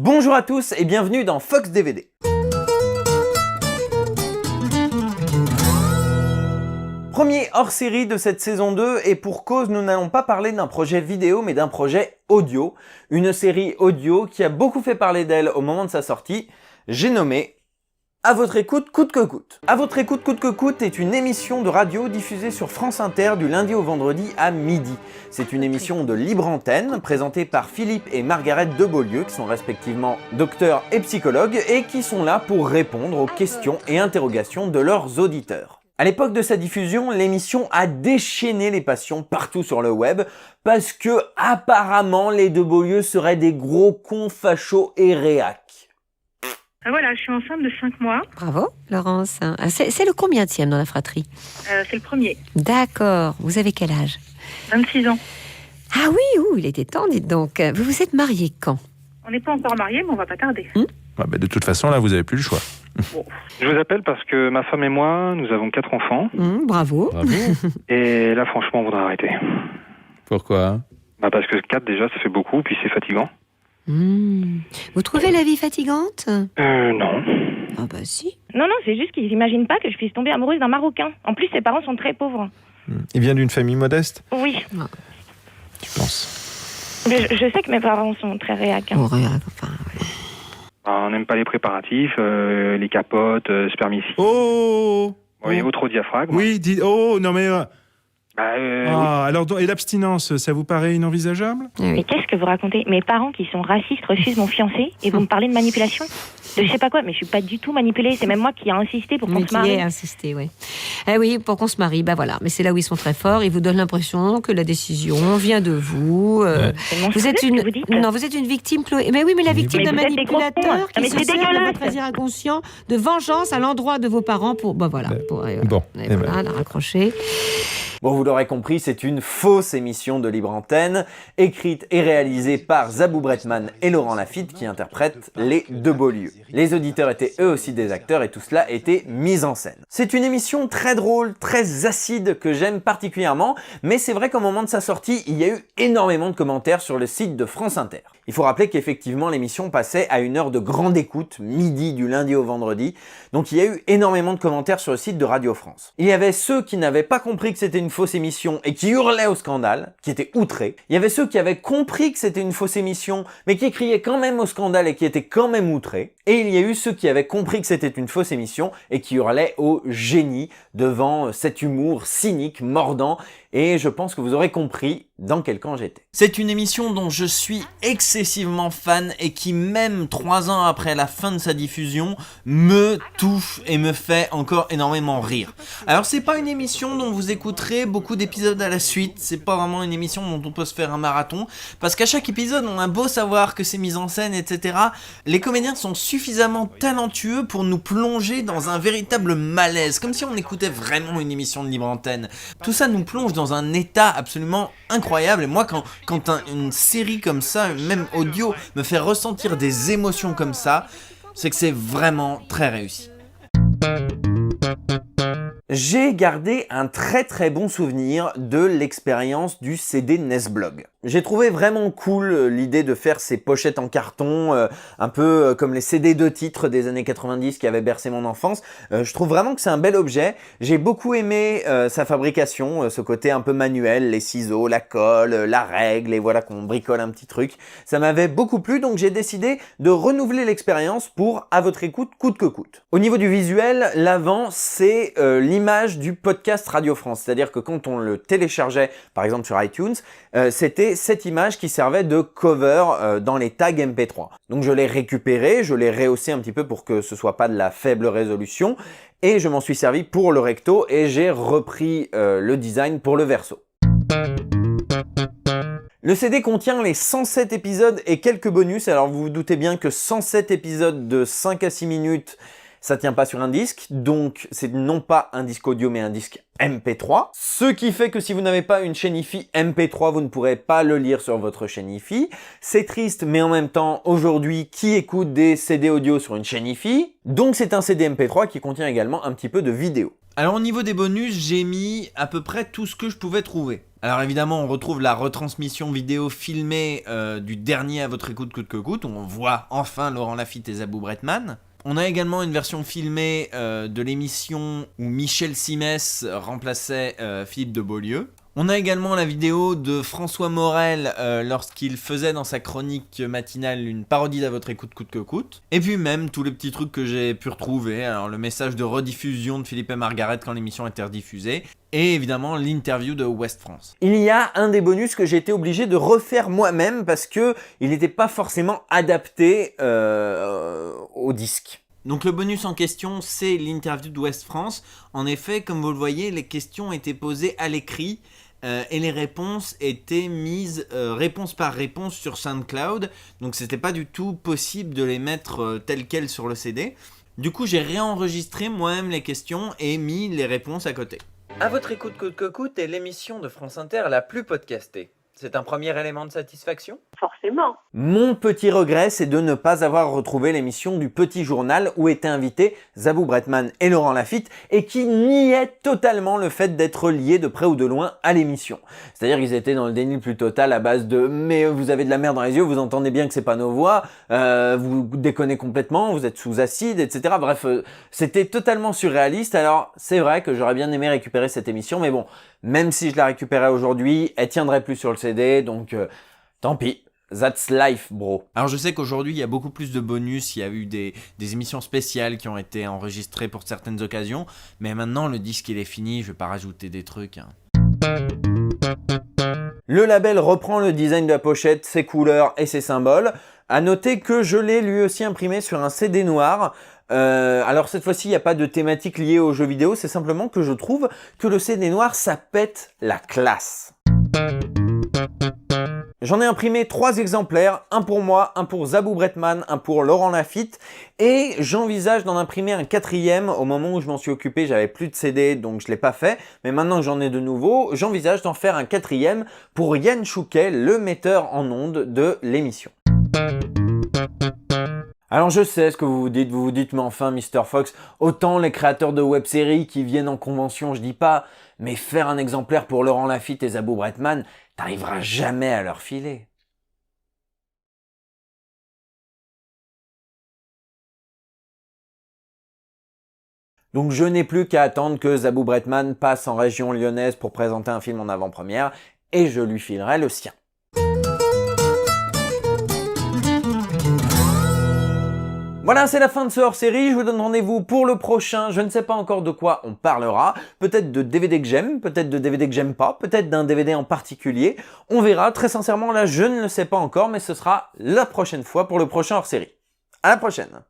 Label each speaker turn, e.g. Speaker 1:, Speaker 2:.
Speaker 1: Bonjour à tous et bienvenue dans Fox DVD. Premier hors-série de cette saison 2 et pour cause, nous n'allons pas parler d'un projet vidéo mais d'un projet audio. Une série audio qui a beaucoup fait parler d'elle au moment de sa sortie. J'ai nommé À votre écoute, coûte que coûte. À votre écoute, coûte que coûte est une émission de radio diffusée sur France Inter du lundi au vendredi à midi. C'est une émission de libre antenne présentée par Philippe et Margaret de Beaulieu qui sont respectivement docteurs et psychologues et qui sont là pour répondre aux questions et interrogations de leurs auditeurs. À l'époque de sa diffusion, l'émission a déchaîné les passions partout sur le web parce que apparemment les de Beaulieu seraient des gros cons fachos et réacs.
Speaker 2: Voilà, je suis enceinte de 5 mois.
Speaker 3: Bravo, Laurence. C'est le combienième dans la fratrie?
Speaker 2: C'est le premier.
Speaker 3: D'accord. Vous avez quel âge?
Speaker 2: 26 ans.
Speaker 3: Ah oui, il était temps, dites donc. Vous vous êtes mariés quand?
Speaker 2: On n'est pas encore mariés, mais on va pas tarder.
Speaker 4: De toute façon, là, vous avez plus le choix.
Speaker 2: Bon.
Speaker 5: Je vous appelle parce que ma femme et moi, nous avons 4 enfants.
Speaker 3: Bravo.
Speaker 5: Et là, franchement, on voudrait arrêter.
Speaker 4: Pourquoi?
Speaker 5: Parce que 4 déjà, ça fait beaucoup, puis c'est fatigant.
Speaker 3: Vous trouvez la vie fatigante?
Speaker 5: Non.
Speaker 3: Ah bah si.
Speaker 6: Non, c'est juste qu'ils n'imaginent pas que je puisse tomber amoureuse d'un Marocain. En plus, ses parents sont très pauvres.
Speaker 4: Il vient d'une famille modeste,
Speaker 6: Oui,
Speaker 4: tu penses?
Speaker 6: mais je sais que mes parents sont très réacs.
Speaker 3: Oh, regarde, enfin, ouais.
Speaker 5: On n'aime pas les préparatifs, les capotes, spermicide.
Speaker 4: Oh
Speaker 5: Voyez-vous, trop diaphragme.
Speaker 4: Oui, non mais...
Speaker 5: Oui.
Speaker 4: Alors, et l'abstinence, ça vous paraît inenvisageable?
Speaker 6: Mais qu'est-ce que vous racontez? Mes parents qui sont racistes refusent mon fiancé et vous me parlez de manipulation? De je sais pas quoi, mais je suis pas du tout manipulée. C'est même moi qui ai insisté pour qu'on se marie.
Speaker 3: insisté, oui. Eh oui, pour qu'on se marie, voilà. Mais c'est là où ils sont très forts. Ils vous donnent l'impression que la décision vient de vous.
Speaker 6: C'est monstrueux
Speaker 3: Vous êtes
Speaker 6: ce que vous dites.
Speaker 3: Non, vous êtes une victime, Chloé. Mais oui, mais la victime
Speaker 6: Mais
Speaker 3: d'un
Speaker 6: vous êtes des gros
Speaker 3: manipulateur
Speaker 6: cons. Mais
Speaker 3: qui se
Speaker 6: c'est
Speaker 3: sert de
Speaker 6: dégueulasse.
Speaker 3: votre plaisir inconscient de vengeance à l'endroit de vos parents pour... voilà.
Speaker 4: Bon,
Speaker 3: Et voilà, la raccrocher.
Speaker 1: Bon, vous l'aurez compris, c'est une fausse émission de libre antenne, écrite et réalisée par Zabou Bretman et Laurent Lafitte qui interprètent les de Beaulieu. Les auditeurs étaient eux aussi des acteurs et tout cela était mis en scène. C'est une émission très drôle, très acide que j'aime particulièrement, mais c'est vrai qu'au moment de sa sortie, il y a eu énormément de commentaires sur le site de France Inter. Il faut rappeler qu'effectivement l'émission passait à une heure de grande écoute, midi du lundi au vendredi, donc il y a eu énormément de commentaires sur le site de Radio France. Il y avait ceux qui n'avaient pas compris que c'était une fausse émission et qui hurlaient au scandale, qui étaient outrés. Il y avait ceux qui avaient compris que c'était une fausse émission, mais qui criaient quand même au scandale et qui étaient quand même outrés. Et il y a eu ceux qui avaient compris que c'était une fausse émission et qui hurlaient au génie devant cet humour cynique, mordant, et je pense que vous aurez compris dans quel camp j'étais. C'est une émission dont je suis excessivement fan et qui, même 3 ans après la fin de sa diffusion, me touche et me fait encore énormément rire. Alors c'est pas une émission dont vous écouterez beaucoup d'épisodes à la suite, c'est pas vraiment une émission dont on peut se faire un marathon, parce qu'à chaque épisode on a beau savoir que c'est mis en scène, etc. Les comédiens sont suffisamment talentueux pour nous plonger dans un véritable malaise, comme si on écoutait vraiment une émission de libre antenne. Tout ça nous plonge dans un état absolument incroyable, et moi quand une série comme ça, même audio, me fait ressentir des émotions comme ça, c'est que c'est vraiment très réussi. J'ai gardé un très bon souvenir de l'expérience du CD Nesblog. J'ai trouvé vraiment cool l'idée de faire ces pochettes en carton, un peu comme les CD de titres des années 90 qui avaient bercé mon enfance. Je trouve vraiment que c'est un bel objet. J'ai beaucoup aimé sa fabrication, ce côté un peu manuel, les ciseaux, la colle, la règle, et voilà qu'on bricole un petit truc. Ça m'avait beaucoup plu, donc j'ai décidé de renouveler l'expérience pour À votre écoute, coûte que coûte. Au niveau du visuel, l'avant, c'est l'image du podcast Radio France. C'est-à-dire que quand on le téléchargeait, par exemple sur iTunes, c'était cette image qui servait de cover dans les tags MP3. Donc je l'ai récupéré, je l'ai rehaussé un petit peu pour que ce soit pas de la faible résolution, et je m'en suis servi pour le recto et j'ai repris le design pour le verso. Le CD contient les 107 épisodes et quelques bonus, alors vous vous doutez bien que 107 épisodes de 5 à 6 minutes, ça tient pas sur un disque, donc c'est non pas un disque audio mais un disque MP3, ce qui fait que si vous n'avez pas une chaîne hi-fi MP3, vous ne pourrez pas le lire sur votre chaîne hi-fi. C'est triste, mais en même temps, aujourd'hui, qui écoute des CD audio sur une chaîne hi-fi? Donc c'est un CD MP3 qui contient également un petit peu de vidéo. Alors au niveau des bonus, j'ai mis à peu près tout ce que je pouvais trouver. Alors évidemment, on retrouve la retransmission vidéo filmée du dernier À votre écoute coûte que coûte, où on voit enfin Laurent Lafitte et Zabou Bretman. On a également une version filmée de l'émission où Michel Simès remplaçait Philippe de Beaulieu. On a également la vidéo de François Morel lorsqu'il faisait dans sa chronique matinale une parodie d'À votre écoute coûte que coûte. Et puis même tous les petits trucs que j'ai pu retrouver, alors le message de rediffusion de Philippe et Margaret quand l'émission était rediffusée, et évidemment l'interview de Ouest France. Il y a un des bonus que j'ai été obligé de refaire moi-même parce que il n'était pas forcément adapté au disque. Donc le bonus en question, c'est l'interview d'Ouest France. En effet, comme vous le voyez, les questions étaient posées à l'écrit et les réponses étaient mises réponse par réponse sur SoundCloud. Donc c'était pas du tout possible de les mettre telles quelles sur le CD. Du coup, j'ai réenregistré moi-même les questions et mis les réponses à côté. À votre écoute coûte que coûte est l'émission de France Inter la plus podcastée. C'est un premier élément de satisfaction ?
Speaker 2: Forcément.
Speaker 1: Mon petit regret, c'est de ne pas avoir retrouvé l'émission du Petit Journal où étaient invités Zabou Bretman et Laurent Lafitte et qui niaient totalement le fait d'être liés de près ou de loin à l'émission. C'est-à-dire qu'ils étaient dans le déni le plus total à base de « mais vous avez de la merde dans les yeux, vous entendez bien que c'est pas nos voix, vous déconnez complètement, vous êtes sous acide, etc. » Bref, c'était totalement surréaliste. Alors c'est vrai que j'aurais bien aimé récupérer cette émission, mais bon, même si je la récupérais aujourd'hui, elle tiendrait plus sur le CD, donc tant pis. That's life, bro. Alors je sais qu'aujourd'hui, il y a beaucoup plus de bonus, il y a eu des émissions spéciales qui ont été enregistrées pour certaines occasions, mais maintenant, le disque, il est fini, je vais pas rajouter des trucs. Hein. Le label reprend le design de la pochette, ses couleurs et ses symboles. À noter que je l'ai lui aussi imprimé sur un CD noir. Alors cette fois-ci, il n'y a pas de thématique liée aux jeux vidéo, c'est simplement que je trouve que le CD noir, ça pète la classe. J'en ai imprimé 3 exemplaires, un pour moi, un pour Zabou Bretman, un pour Laurent Lafitte, et j'envisage d'en imprimer un 4e. Au moment où je m'en suis occupé, j'avais plus de CD, donc je l'ai pas fait, mais maintenant que j'en ai de nouveau, j'envisage d'en faire un 4e pour Yann Chouquet, le metteur en ondes de l'émission. Alors je sais ce que vous vous dites, mais enfin Mr. Fox, autant les créateurs de web-séries qui viennent en convention, je dis pas, mais faire un exemplaire pour Laurent Lafitte et Zabou Bretman, t'arriveras jamais à leur filer. Donc je n'ai plus qu'à attendre que Zabou Bretman passe en région lyonnaise pour présenter un film en avant-première, et je lui filerai le sien. Voilà, c'est la fin de ce hors-série, je vous donne rendez-vous pour le prochain, je ne sais pas encore de quoi on parlera, peut-être de DVD que j'aime, peut-être de DVD que j'aime pas, peut-être d'un DVD en particulier, on verra, très sincèrement là je ne le sais pas encore, mais ce sera la prochaine fois pour le prochain hors-série. À la prochaine.